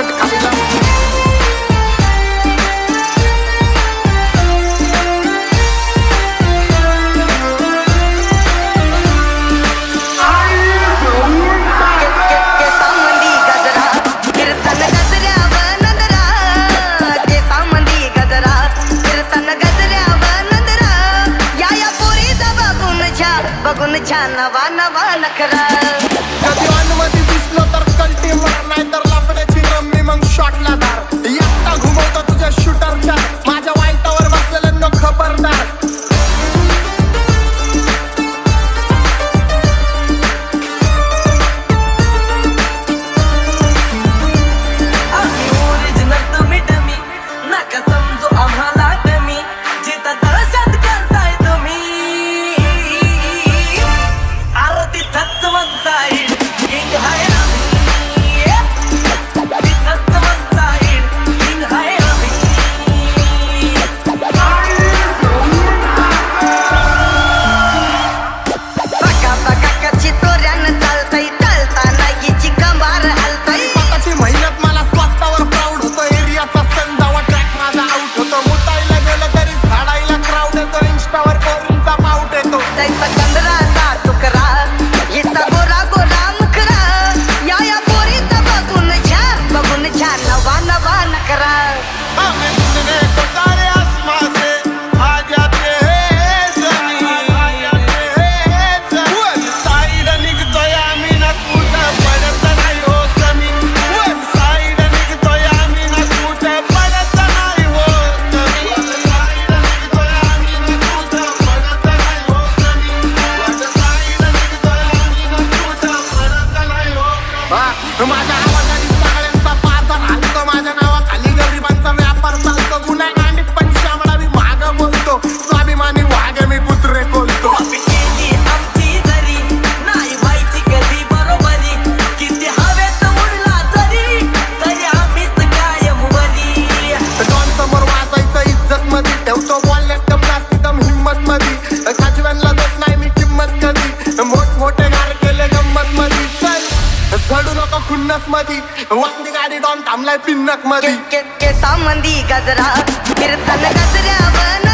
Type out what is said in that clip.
पट खायला बघून छान नवा नवा नखरा कधी अनुमती दिसलो तर कल्टी मार नाही तर लफड्याची रम्मी मग शॉटला दार एकटा घुमवतो तुझ्या शूटरच्या माझ्या वाईटावर बसलेल्यांना खबरदार माझ्या आवाजाने सगळ्यांचा पाचा घालतो माझ्या नावाखाली गरिबांचा व्यापार चालतो गुन्हा गांडीत पण शामळा मी माग बोलतो स्वाभिमानी वाघ मी पुत्रे कोलतो आमची जरी नाही व्हायची कधी बरोबरी किती हवेत उडला तरी आम्हीच कायम वरी डॉन समोर वाचायचं इज्जत मध्ये ठेवतो बोलण्यात कम जास्ती दम हिंमत मध्ये काजव्यांना देत नाही मी किंमत कधी मोठमोठे गार केले गंमत मध्ये झडू नको खुन्नस मधी वांदी गाडी डॉन थांबलाय पिन्नक मधी केसामंदी गजरा फिरताना गजऱ्यावर